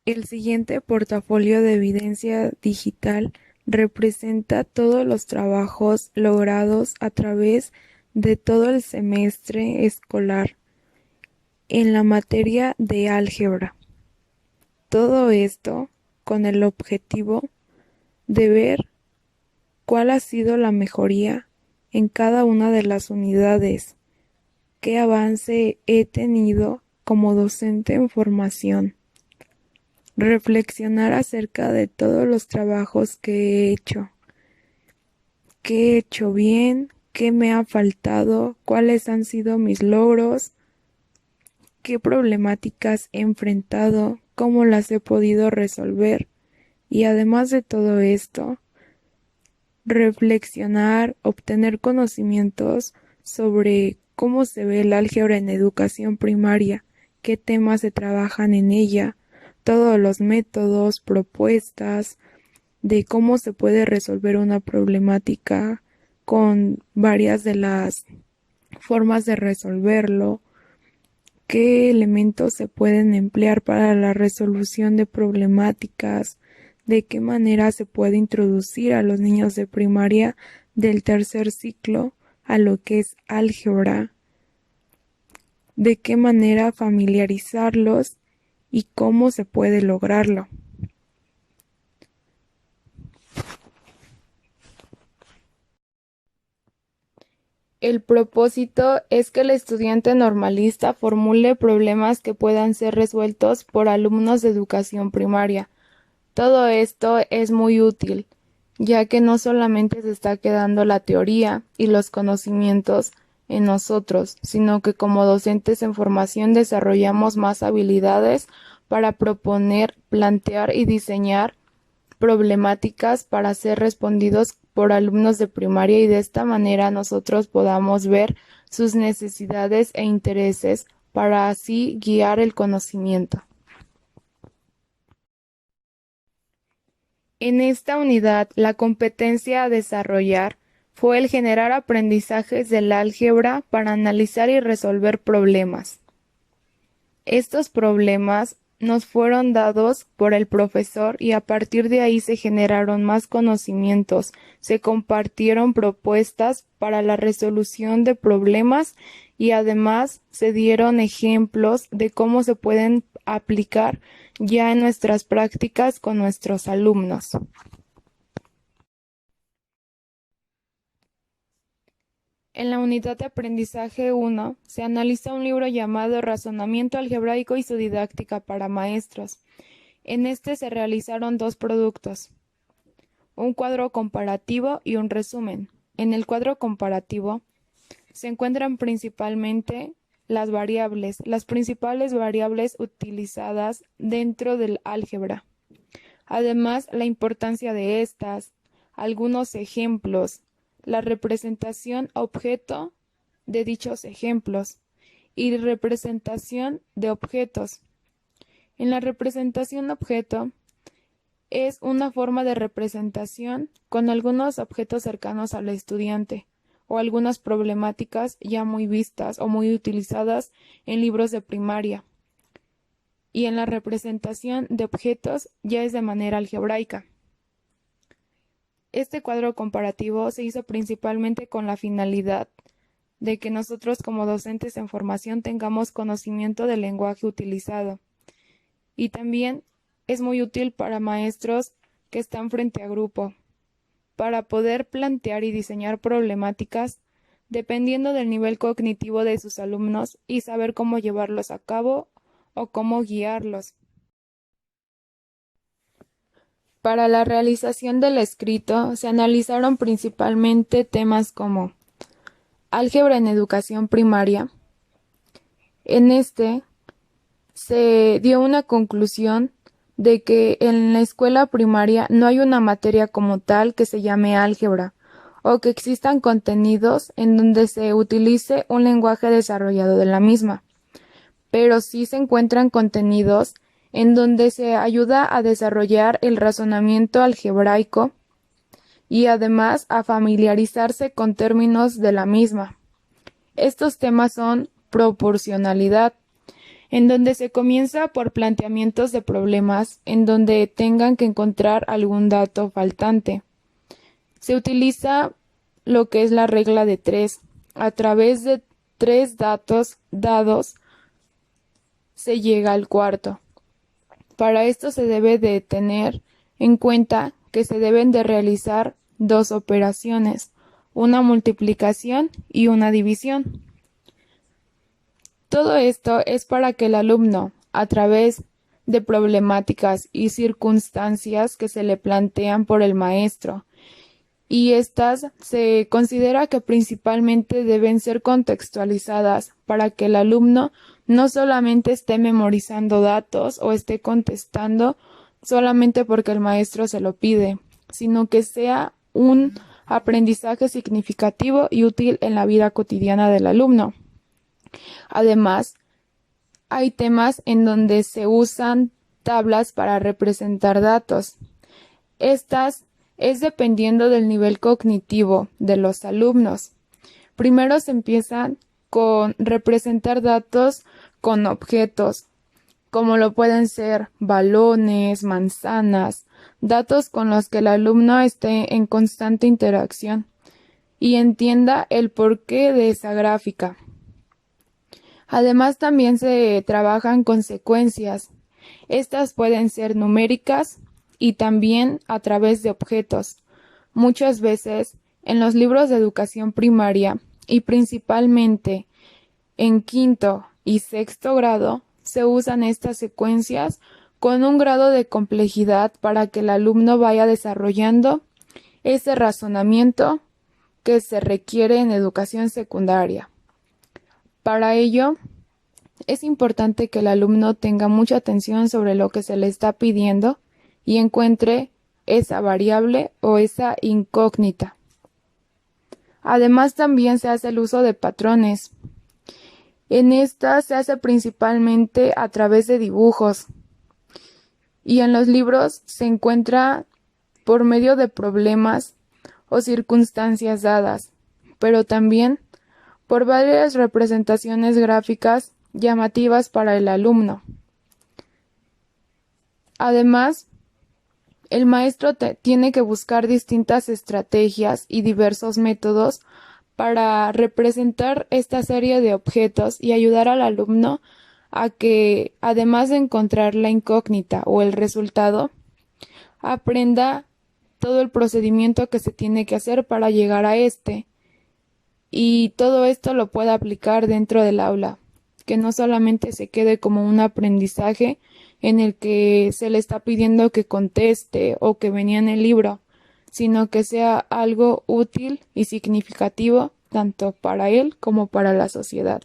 El siguiente portafolio de evidencia digital representa todos los trabajos logrados a través de todo el semestre escolar en la materia de álgebra. Todo esto con el objetivo de ver cuál ha sido la mejoría en cada una de las unidades, qué avance he tenido como docente en formación, reflexionar acerca de todos los trabajos que he hecho, qué he hecho bien, qué me ha faltado, cuáles han sido mis logros, qué problemáticas he enfrentado, cómo las he podido resolver y además de todo esto, reflexionar, obtener conocimientos sobre cómo se ve el álgebra en educación primaria, qué temas se trabajan en ella, todos los métodos, propuestas, de cómo se puede resolver una problemática con varias de las formas de resolverlo, qué elementos se pueden emplear para la resolución de problemáticas, de qué manera se puede introducir a los niños de primaria del tercer ciclo a lo que es álgebra, de qué manera familiarizarlos y cómo se puede lograrlo. El propósito es que el estudiante normalista formule problemas que puedan ser resueltos por alumnos de educación primaria. Todo esto es muy útil, ya que no solamente se está quedando la teoría y los conocimientos en nosotros, sino que como docentes en formación desarrollamos más habilidades para proponer, plantear y diseñar problemáticas para ser respondidos por alumnos de primaria y de esta manera nosotros podamos ver sus necesidades e intereses para así guiar el conocimiento. En esta unidad, la competencia a desarrollar fue el generar aprendizajes del álgebra para analizar y resolver problemas. Estos problemas nos fueron dados por el profesor y a partir de ahí se generaron más conocimientos, se compartieron propuestas para la resolución de problemas y además se dieron ejemplos de cómo se pueden aplicar ya en nuestras prácticas con nuestros alumnos. En la unidad de aprendizaje 1 se analiza un libro llamado Razonamiento algebraico y su didáctica para maestros. En este se realizaron dos productos, un cuadro comparativo y un resumen. En el cuadro comparativo se encuentran principalmente las principales variables utilizadas dentro del álgebra. Además, la importancia de estas, algunos ejemplos, la representación objeto de dichos ejemplos y representación de objetos. En la representación objeto es una forma de representación con algunos objetos cercanos al estudiante o algunas problemáticas ya muy vistas o muy utilizadas en libros de primaria. Y en la representación de objetos ya es de manera algebraica. Este cuadro comparativo se hizo principalmente con la finalidad de que nosotros como docentes en formación tengamos conocimiento del lenguaje utilizado. Y también es muy útil para maestros que están frente a grupo, para poder plantear y diseñar problemáticas dependiendo del nivel cognitivo de sus alumnos y saber cómo llevarlos a cabo o cómo guiarlos. Para la realización del escrito se analizaron principalmente temas como álgebra en educación primaria. En este se dio una conclusión de que en la escuela primaria no hay una materia como tal que se llame álgebra o que existan contenidos en donde se utilice un lenguaje desarrollado de la misma, pero sí se encuentran contenidos en donde se ayuda a desarrollar el razonamiento algebraico y además a familiarizarse con términos de la misma. Estos temas son proporcionalidad, en donde se comienza por planteamientos de problemas en donde tengan que encontrar algún dato faltante. Se utiliza lo que es la regla de 3. A través de 3 datos dados se llega al cuarto. Para esto se debe de tener en cuenta que se deben de realizar 2 operaciones, una multiplicación y una división. Todo esto es para que el alumno, a través de problemáticas y circunstancias que se le plantean por el maestro, y estas se considera que principalmente deben ser contextualizadas para que el alumno no solamente esté memorizando datos o esté contestando solamente porque el maestro se lo pide, sino que sea un aprendizaje significativo y útil en la vida cotidiana del alumno. Además, hay temas en donde se usan tablas para representar datos. Estas es dependiendo del nivel cognitivo de los alumnos. Primero se empiezan con representar datos con objetos, como lo pueden ser balones, manzanas, datos con los que el alumno esté en constante interacción y entienda el porqué de esa gráfica. Además, también se trabajan con secuencias. Estas pueden ser numéricas y también a través de objetos. Muchas veces en los libros de educación primaria y principalmente en quinto y sexto grado se usan estas secuencias con un grado de complejidad para que el alumno vaya desarrollando ese razonamiento que se requiere en educación secundaria. Para ello, es importante que el alumno tenga mucha atención sobre lo que se le está pidiendo y encuentre esa variable o esa incógnita. Además, también se hace el uso de patrones. En esta se hace principalmente a través de dibujos y en los libros se encuentra por medio de problemas o circunstancias dadas, pero también por varias representaciones gráficas llamativas para el alumno. Además, el maestro tiene que buscar distintas estrategias y diversos métodos para representar esta serie de objetos y ayudar al alumno a que, además de encontrar la incógnita o el resultado, aprenda todo el procedimiento que se tiene que hacer para llegar a este, y todo esto lo pueda aplicar dentro del aula, que no solamente se quede como un aprendizaje en el que se le está pidiendo que conteste o que venía en el libro, sino que sea algo útil y significativo tanto para él como para la sociedad.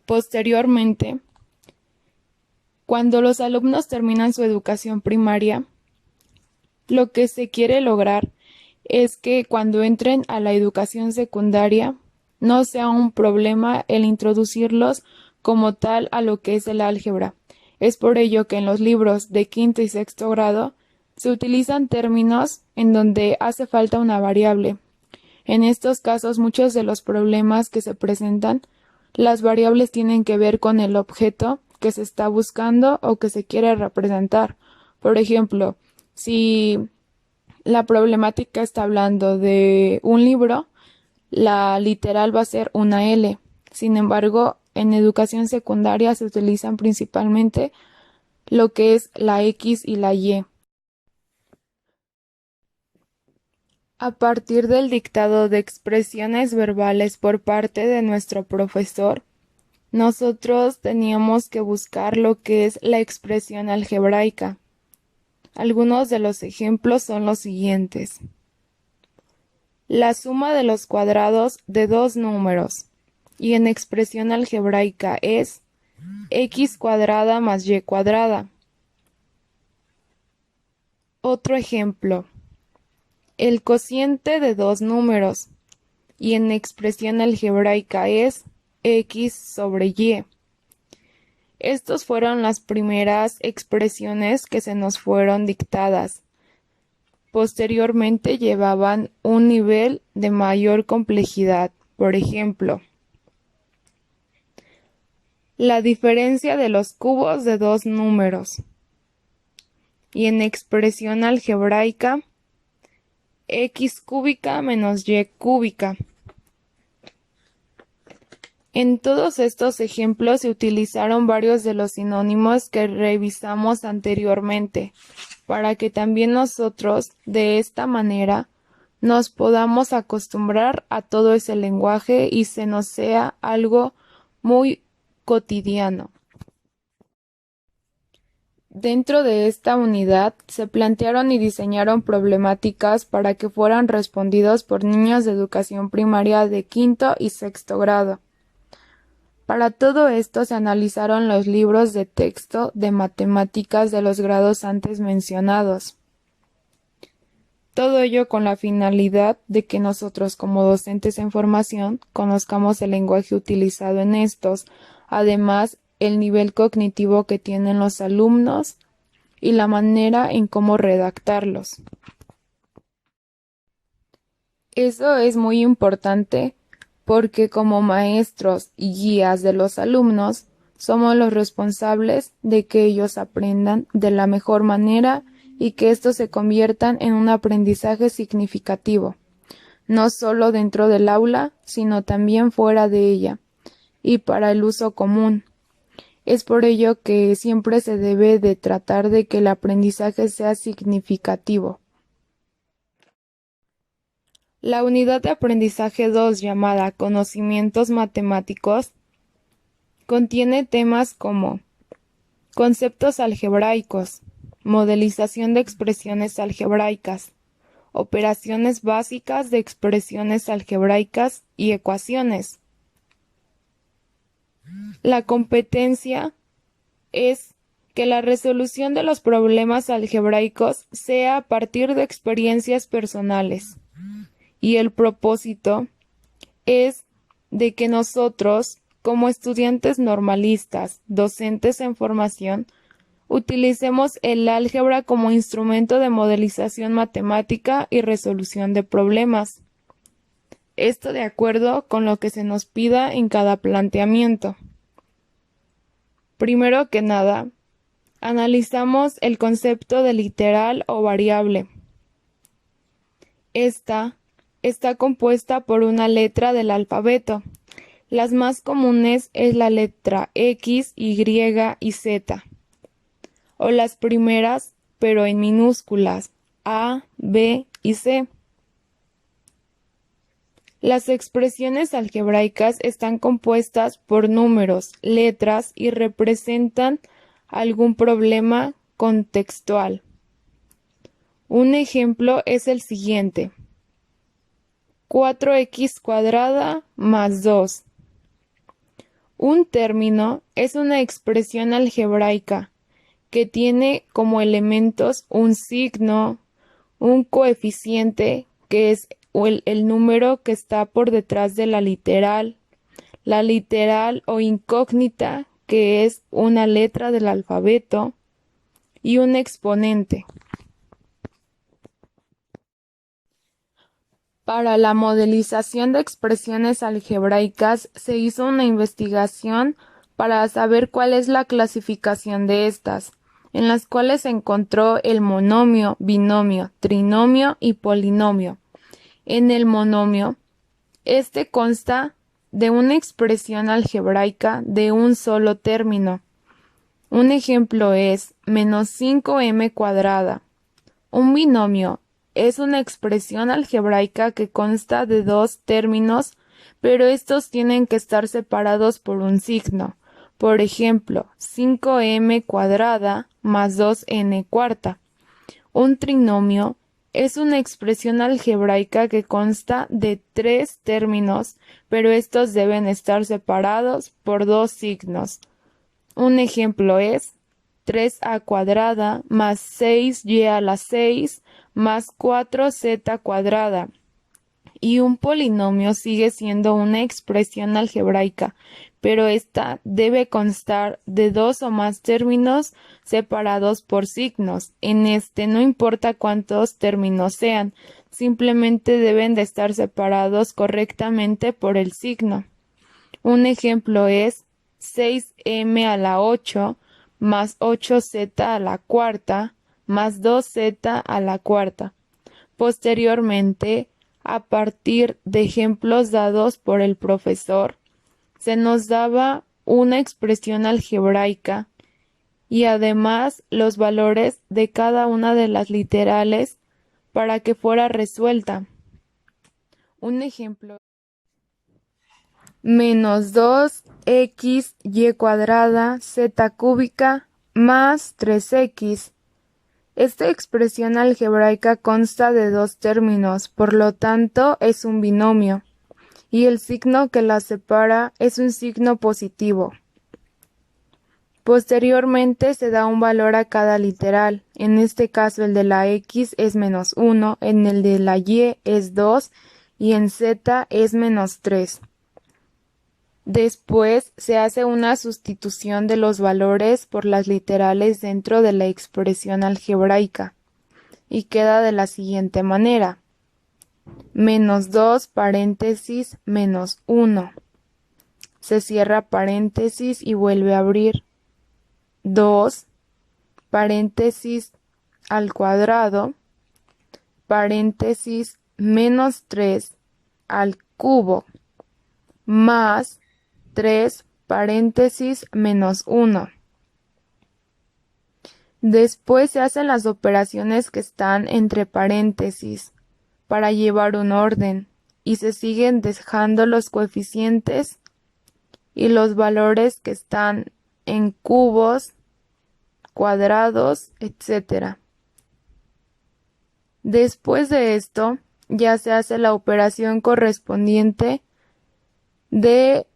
Posteriormente, cuando los alumnos terminan su educación primaria, lo que se quiere lograr es que cuando entren a la educación secundaria no sea un problema el introducirlos como tal a lo que es el álgebra. Es por ello que en los libros de quinto y sexto grado se utilizan términos en donde hace falta una variable. En estos casos, muchos de los problemas que se presentan, las variables tienen que ver con el objeto que se está buscando o que se quiere representar. Por ejemplo, si la problemática está hablando de un libro, la literal va a ser una L. Sin embargo, en educación secundaria se utilizan principalmente lo que es la X y la Y. A partir del dictado de expresiones verbales por parte de nuestro profesor, nosotros teníamos que buscar lo que es la expresión algebraica. Algunos de los ejemplos son los siguientes. La suma de los cuadrados de dos números y en expresión algebraica es x cuadrada más y cuadrada. Otro ejemplo. El cociente de dos números y en expresión algebraica es x sobre y. Estas fueron las primeras expresiones que se nos fueron dictadas. posteriormente llevaban un nivel de mayor complejidad. Por ejemplo, la diferencia de los cubos de dos números. Y en expresión algebraica, x cúbica menos y cúbica. En todos estos ejemplos se utilizaron varios de los sinónimos que revisamos anteriormente, para que también nosotros, de esta manera, nos podamos acostumbrar a todo ese lenguaje y se nos sea algo muy cotidiano. Dentro de esta unidad se plantearon y diseñaron problemáticas para que fueran respondidos por niños de educación primaria de quinto y sexto grado. Para todo esto se analizaron los libros de texto de matemáticas de los grados antes mencionados. Todo ello con la finalidad de que nosotros como docentes en formación conozcamos el lenguaje utilizado en estos, además el nivel cognitivo que tienen los alumnos y la manera en cómo redactarlos. Eso es muy importante porque como maestros y guías de los alumnos somos los responsables de que ellos aprendan de la mejor manera y que estos se conviertan en un aprendizaje significativo, no solo dentro del aula, sino también fuera de ella, y para el uso común. Es por ello que siempre se debe de tratar de que el aprendizaje sea significativo. La unidad de aprendizaje 2, llamada Conocimientos Matemáticos, contiene temas como conceptos algebraicos, modelización de expresiones algebraicas, operaciones básicas de expresiones algebraicas y ecuaciones. La competencia es que la resolución de los problemas algebraicos sea a partir de experiencias personales. Y el propósito es de que nosotros, como estudiantes normalistas, docentes en formación, utilicemos el álgebra como instrumento de modelización matemática y resolución de problemas. Esto de acuerdo con lo que se nos pida en cada planteamiento. Primero que nada, analizamos el concepto de literal o variable. Esta está compuesta por una letra del alfabeto. Las más comunes es la letra X, Y y Z. O las primeras, pero en minúsculas, A, B y C. Las expresiones algebraicas están compuestas por números, letras y representan algún problema contextual. Un ejemplo es el siguiente: 4x cuadrada más 2. Un término es una expresión algebraica que tiene como elementos un signo, un coeficiente, que es el número que está por detrás de la literal o incógnita, que es una letra del alfabeto, y un exponente. Para la modelización de expresiones algebraicas se hizo una investigación para saber cuál es la clasificación de estas, en las cuales se encontró el monomio, binomio, trinomio y polinomio. En el monomio, este consta de una expresión algebraica de un solo término. Un ejemplo es menos 5m cuadrada. Un binomio es una expresión algebraica que consta de dos términos, pero estos tienen que estar separados por un signo. Por ejemplo, 5m cuadrada más 2n cuarta. Un trinomio es una expresión algebraica que consta de tres términos, pero estos deben estar separados por dos signos. Un ejemplo es 3a cuadrada más 6y a la 6 más 4z cuadrada. Y un polinomio sigue siendo una expresión algebraica, pero esta debe constar de dos o más términos separados por signos. En este no importa cuántos términos sean, simplemente deben de estar separados correctamente por el signo. Un ejemplo es 6m a la 8 más 8z a la cuarta más 2z a la cuarta. Posteriormente, a partir de ejemplos dados por el profesor, se nos daba una expresión algebraica y además los valores de cada una de las literales para que fuera resuelta. Un ejemplo: menos 2xy cuadrada z cúbica más 3x. Esta expresión algebraica consta de dos términos, por lo tanto es un binomio, y el signo que la separa es un signo positivo. Posteriormente se da un valor a cada literal, en este caso el de la x es menos 1, en el de la y es 2 y en z es menos 3. Después se hace una sustitución de los valores por las literales dentro de la expresión algebraica y queda de la siguiente manera: menos 2 paréntesis menos 1. Se cierra paréntesis y vuelve a abrir. 2 paréntesis al cuadrado paréntesis menos 3 al cubo más 3 paréntesis menos 1. Después se hacen las operaciones que están entre paréntesis para llevar un orden y se siguen dejando los coeficientes y los valores que están en cubos, cuadrados, etc. Después de esto ya se hace la operación correspondiente de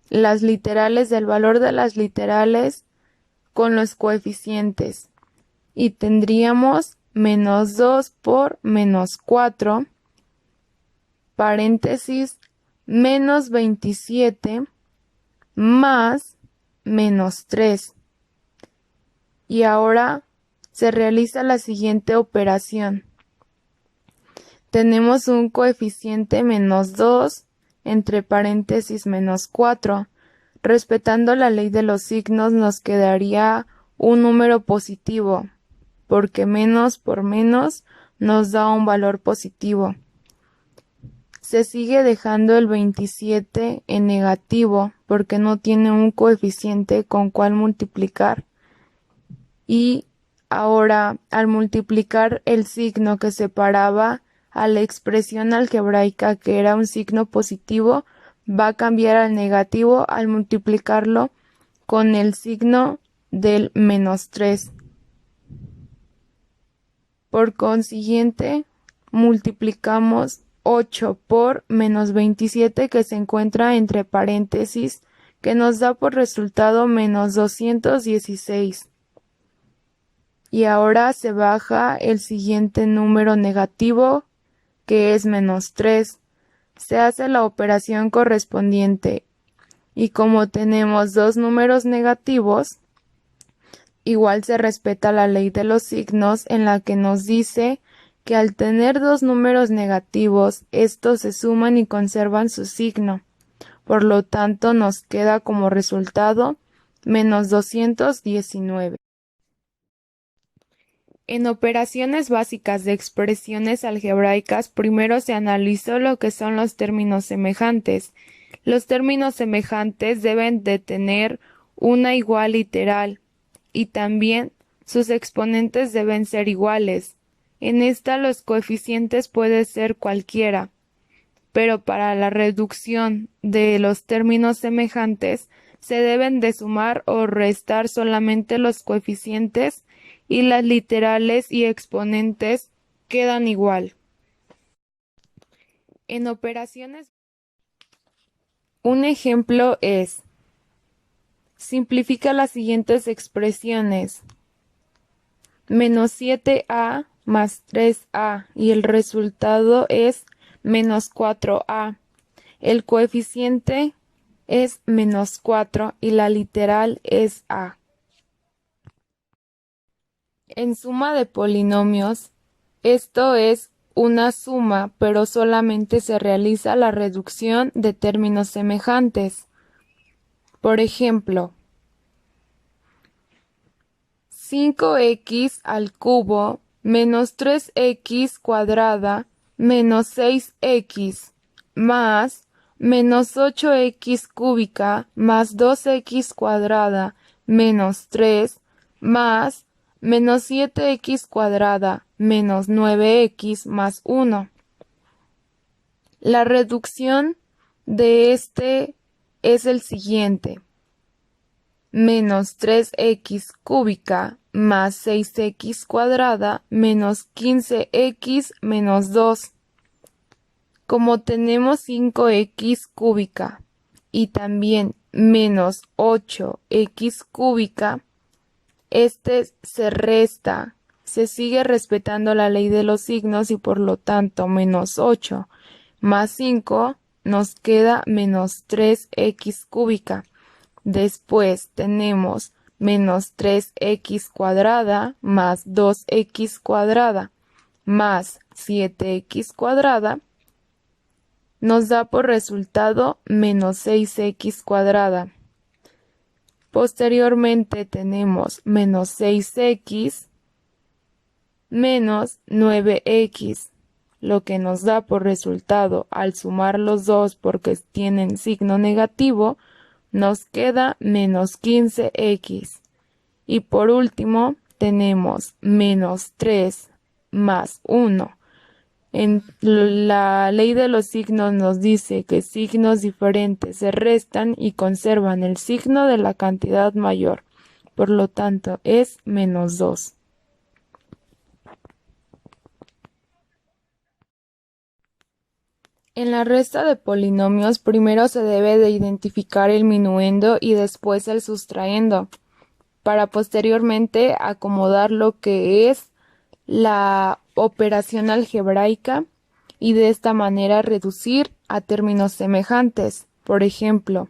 las literales, del valor de las literales con los coeficientes, y tendríamos menos 2 por menos 4 paréntesis menos 27 más menos 3. Y ahora se realiza la siguiente operación. Tenemos un coeficiente menos 2 entre paréntesis menos 4. Respetando la ley de los signos nos quedaría un número positivo, porque menos por menos nos da un valor positivo. Se sigue dejando el 27 en negativo porque no tiene un coeficiente con cual multiplicar. Y ahora, al multiplicar el signo que separaba a la expresión algebraica, que era un signo positivo, va a cambiar al negativo al multiplicarlo con el signo del menos 3. Por consiguiente, multiplicamos 8 por menos 27, que se encuentra entre paréntesis, que nos da por resultado menos 216. Y ahora se baja el siguiente número negativo, que es menos 3. Se hace la operación correspondiente y como tenemos dos números negativos, igual se respeta la ley de los signos, en la que nos dice que al tener dos números negativos, estos se suman y conservan su signo. Por lo tanto, nos queda como resultado menos 219. En operaciones básicas de expresiones algebraicas, primero se analizó lo que son los términos semejantes. Los términos semejantes deben de tener una igual literal y también sus exponentes deben ser iguales. En esta los coeficientes pueden ser cualquiera, pero para la reducción de los términos semejantes se deben de sumar o restar solamente los coeficientes y las literales y exponentes quedan igual. En operaciones, un ejemplo es: simplifica las siguientes expresiones: menos 7a más 3a y el resultado es menos 4a. El coeficiente es menos 4 y la literal es a. En suma de polinomios, esto es una suma, pero solamente se realiza la reducción de términos semejantes. Por ejemplo, 5x al cubo menos 3x cuadrada menos 6x más menos 8x cúbica más 2x cuadrada menos 3 más menos 7x cuadrada menos 9x más 1. La reducción de este es el siguiente: menos 3x cúbica más 6x cuadrada menos 15x menos 2. Como tenemos 5x cúbica y también menos 8x cúbica, este se resta, se sigue respetando la ley de los signos y por lo tanto menos 8 más 5 nos queda menos 3x cúbica. Después tenemos menos 3x cuadrada más 2x cuadrada más 7x cuadrada nos da por resultado menos 6x cuadrada. Posteriormente tenemos menos 6x menos 9x, lo que nos da por resultado, al sumar los dos porque tienen signo negativo, nos queda menos 15x. Y por último tenemos menos 3 más 1. En la ley de los signos nos dice que signos diferentes se restan y conservan el signo de la cantidad mayor. Por lo tanto, es menos 2. En la resta de polinomios, primero se debe de identificar el minuendo y después el sustraendo, para posteriormente acomodar lo que es la operación algebraica y de esta manera reducir a términos semejantes. Por ejemplo,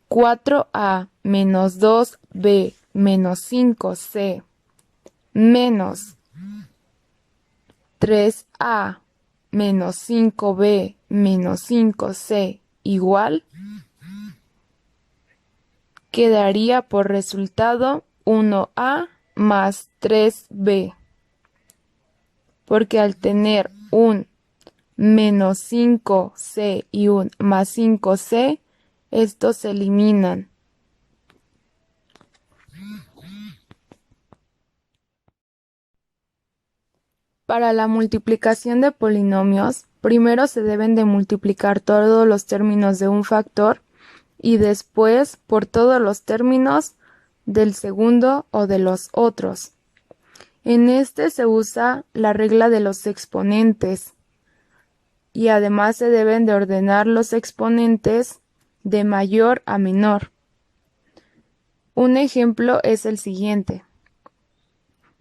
4a menos 2b menos 5c menos 3a menos 5b menos 5c igual, quedaría por resultado 1a más 3b, porque al tener un menos 5c y un más 5c, estos se eliminan. Para la multiplicación de polinomios, primero se deben de multiplicar todos los términos de un factor y después por todos los términos del segundo o de los otros. En este se usa la regla de los exponentes y además se deben de ordenar los exponentes de mayor a menor. Un ejemplo es el siguiente: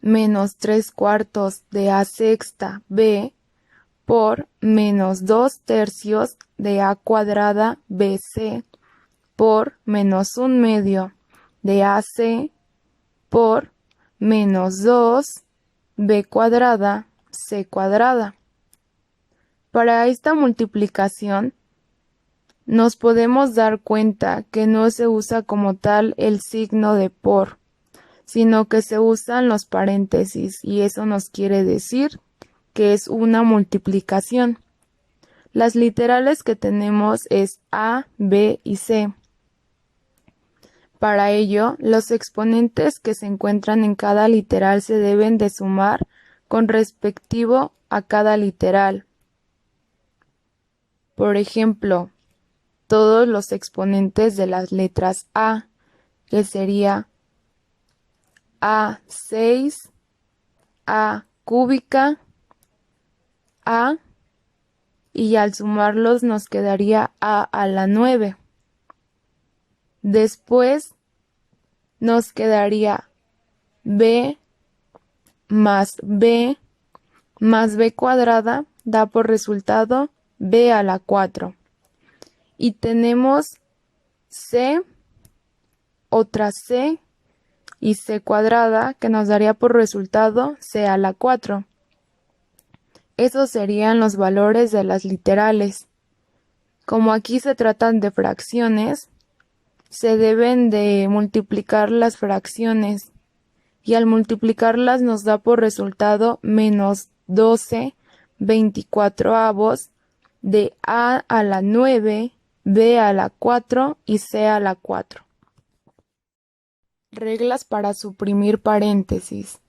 menos 3/4 de a sexta b por menos 2/3 de a cuadrada bc por menos 1/2 de ac por menos 2b cuadrada c cuadrada. Para esta multiplicación nos podemos dar cuenta que no se usa como tal el signo de por, sino que se usan los paréntesis y eso nos quiere decir que es una multiplicación. Las literales que tenemos es a, b y c. Para ello, los exponentes que se encuentran en cada literal se deben de sumar con respectivo a cada literal. Por ejemplo, todos los exponentes de las letras a, que sería a6, a cúbica, a, y al sumarlos nos quedaría a la 9. Después nos quedaría b más b cuadrada, da por resultado b a la 4. Y tenemos C, otra C y C cuadrada, que nos daría por resultado C a la 4. Esos serían los valores de las literales. Como aquí se tratan de fracciones, se deben de multiplicar las fracciones y al multiplicarlas nos da por resultado menos 12/24 de A a la 9, B a la 4 y C a la 4. Reglas para suprimir paréntesis.